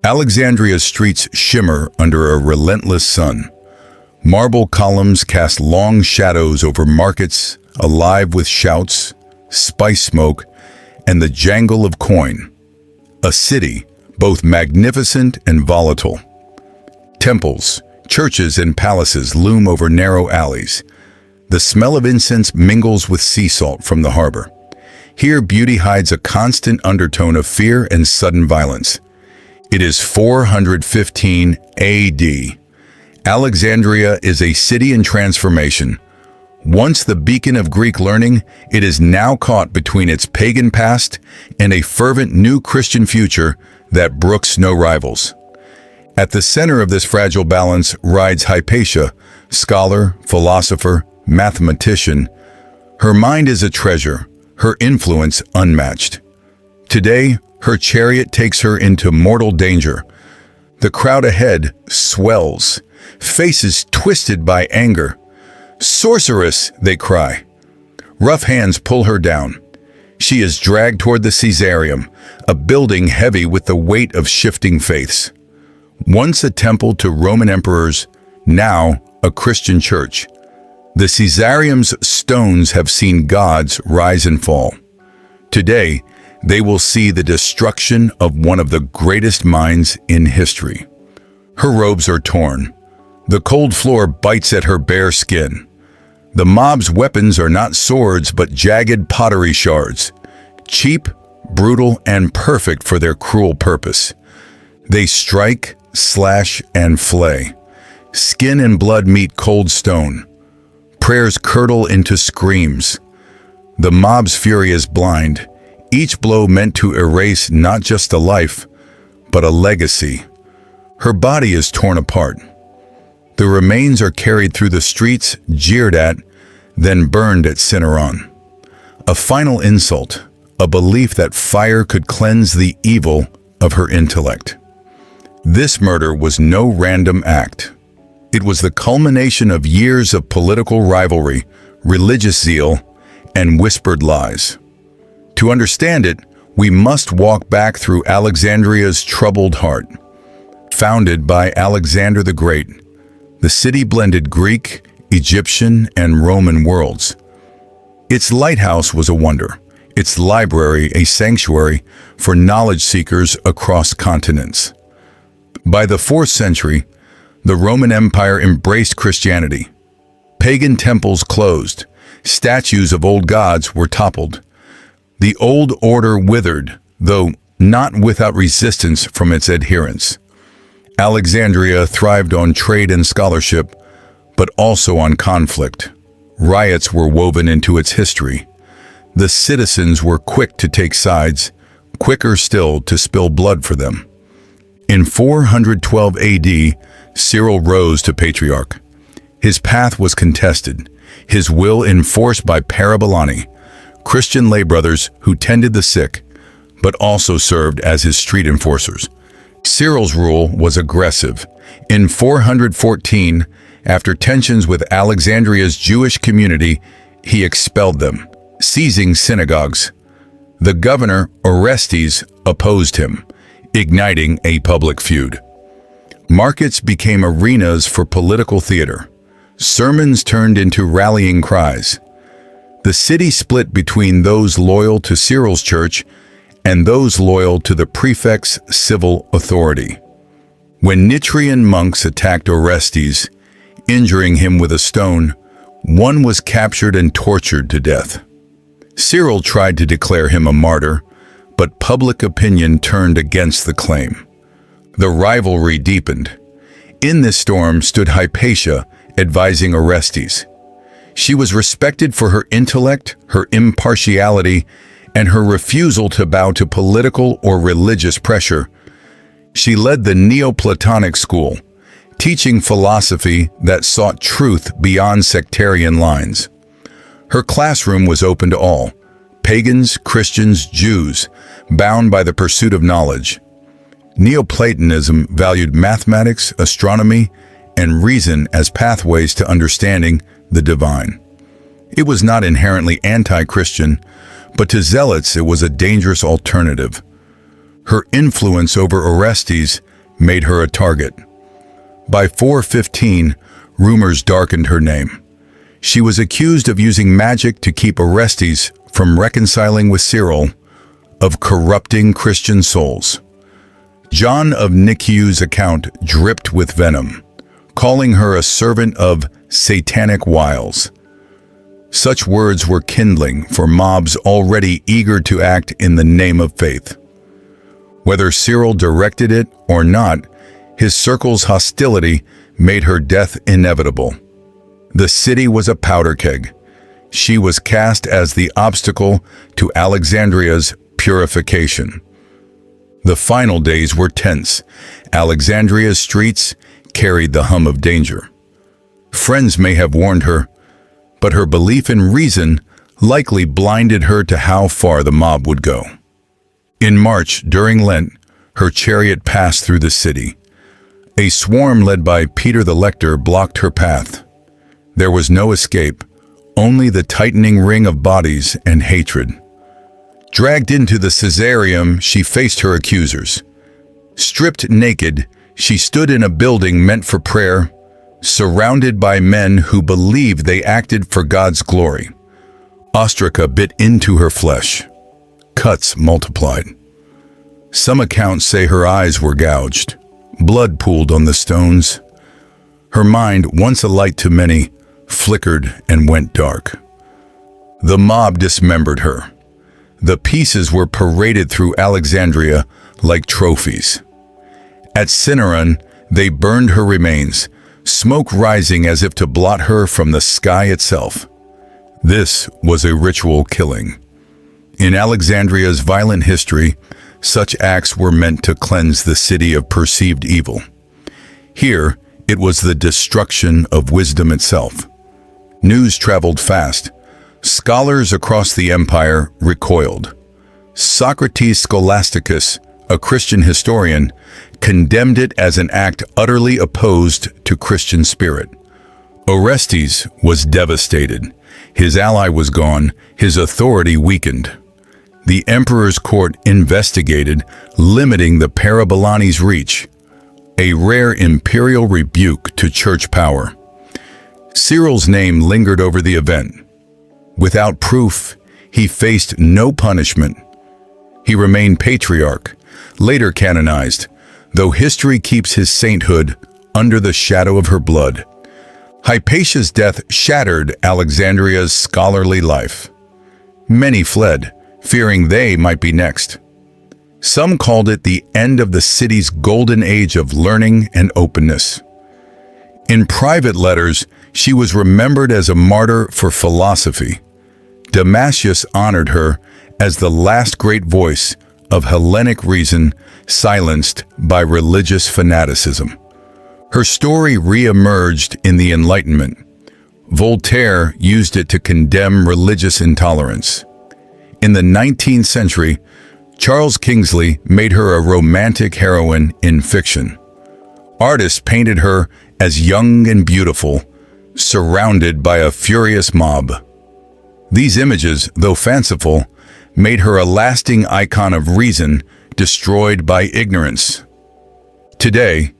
Alexandria's streets shimmer under a relentless sun. Marble columns cast long shadows over markets, alive with shouts, spice smoke, and the jangle of coin. A city, both magnificent and volatile. Temples, churches, and palaces loom over narrow alleys. The smell of incense mingles with sea salt from the harbor. Here, beauty hides a constant undertone of fear and sudden violence. It is 415 AD. Alexandria is a city in transformation. Once the beacon of Greek learning, it is now caught between its pagan past and a fervent new Christian future that brooks no rivals. At the center of this fragile balance rides Hypatia, scholar, philosopher, mathematician. Her mind is a treasure, her influence unmatched. Today, her chariot takes her into mortal danger. The crowd ahead swells, faces twisted by anger. "Sorceress!" they cry. Rough hands pull her down. She is dragged toward the Caesareum, a building heavy with the weight of shifting faiths. Once a temple to Roman emperors, now a Christian church. The Caesareum's stones have seen gods rise and fall. Today, they will see the destruction of one of the greatest minds in history. Her robes are torn. The cold floor bites at her bare skin. The mob's weapons are not swords but jagged pottery shards, cheap, brutal, and perfect for their cruel purpose. They strike, slash, and flay. Skin and blood meet cold stone. Prayers curdle into screams. The mob's fury is blind, each blow meant to erase not just a life, but a legacy. Her body is torn apart. The remains are carried through the streets, jeered at, then burned at Cineron. A final insult, a belief that fire could cleanse the evil of her intellect. This murder was no random act. It was the culmination of years of political rivalry, religious zeal, and whispered lies. To understand it, we must walk back through Alexandria's troubled heart. Founded by Alexander the Great, the city blended Greek, Egyptian, and Roman worlds. Its lighthouse was a wonder, its library a sanctuary for knowledge seekers across continents. By the 4th century, the Roman Empire embraced Christianity. Pagan temples closed, statues of old gods were toppled. The old order withered, though not without resistance from its adherents. Alexandria thrived on trade and scholarship, but also on conflict. Riots were woven into its history. The citizens were quick to take sides, quicker still to spill blood for them. In 412 AD, Cyril rose to patriarch. His path was contested, his will enforced by Parabolani, Christian laybrothers who tended the sick, but also served as his street enforcers. Cyril's rule was aggressive. In 414, after tensions with Alexandria's Jewish community, he expelled them, seizing synagogues. The governor, Orestes, opposed him, igniting a public feud. Markets became arenas for political theater. Sermons turned into rallying cries. The city split between those loyal to Cyril's church and those loyal to the prefect's civil authority. When Nitrian monks attacked Orestes, injuring him with a stone, one was captured and tortured to death. Cyril tried to declare him a martyr, but public opinion turned against the claim. The rivalry deepened. In this storm stood Hypatia, advising Orestes. She was respected for her intellect, her impartiality, and her refusal to bow to political or religious pressure. She led the Neoplatonic school, teaching philosophy that sought truth beyond sectarian lines. Her classroom was open to all, pagans, Christians, Jews, bound by the pursuit of knowledge. Neoplatonism valued mathematics, astronomy, and reason as pathways to understanding the divine. It was not inherently anti-Christian, but to zealots it was a dangerous alternative. Her influence over Orestes made her a target. By 415, rumors darkened her name. She was accused of using magic to keep Orestes from reconciling with Cyril, of corrupting Christian souls. John of Nikiu's account dripped with venom, calling her a servant of satanic wiles. Such words were kindling for mobs already eager to act in the name of faith. Whether Cyril directed it or not, his circle's hostility made her death inevitable. The city was a powder keg. She was cast as the obstacle to Alexandria's purification. The final days were tense. Alexandria's streets carried the hum of danger. Friends may have warned her, but her belief in reason likely blinded her to how far the mob would go. In March, during Lent, her chariot passed through the city. A swarm led by Peter the Lector blocked her path. There was no escape, only the tightening ring of bodies and hatred. Dragged into the Caesareum, she faced her accusers. Stripped naked, she stood in a building meant for prayer, surrounded by men who believed they acted for God's glory. Ostraca bit into her flesh. Cuts multiplied. Some accounts say her eyes were gouged. Blood pooled on the stones. Her mind, once a light to many, flickered and went dark. The mob dismembered her. The pieces were paraded through Alexandria like trophies. At Cinaron, they burned her remains, smoke rising as if to blot her from the sky itself. This was a ritual killing. In Alexandria's violent history, such acts were meant to cleanse the city of perceived evil. Here, it was the destruction of wisdom itself. News traveled fast. Scholars across the empire recoiled. Socrates Scholasticus, a Christian historian, condemned it as an act utterly opposed to Christian spirit. Orestes was devastated. His ally was gone, his authority weakened. The emperor's court investigated, limiting the Parabolani's reach, a rare imperial rebuke to church power. Cyril's name lingered over the event. Without proof, he faced no punishment. He remained patriarch, later canonized, though history keeps his sainthood under the shadow of her blood. Hypatia's death shattered Alexandria's scholarly life. Many fled, fearing they might be next. Some called it the end of the city's golden age of learning and openness. In private letters, she was remembered as a martyr for philosophy. Damascus honored her as the last great voice of Hellenic reason silenced by religious fanaticism. Her story re-emerged in the Enlightenment. Voltaire used it to condemn religious intolerance. In the 19th century, Charles Kingsley made her a romantic heroine in fiction. Artists painted her as young and beautiful, surrounded by a furious mob. These images, though fanciful, made her a lasting icon of reason destroyed by ignorance. Today,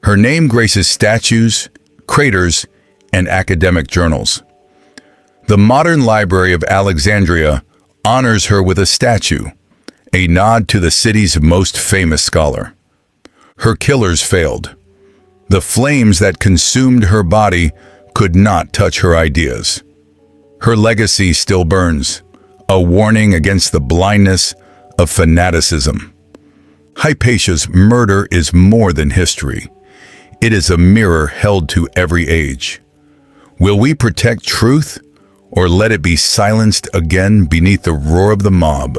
her name graces statues, craters, and academic journals. The modern Library of Alexandria honors her with a statue, a nod to the city's most famous scholar. Her killers failed. The flames that consumed her body could not touch her ideas. Her legacy still burns, a warning against the blindness of fanaticism. Hypatia's murder is more than history. It is a mirror held to every age. Will we protect truth, or let it be silenced again beneath the roar of the mob?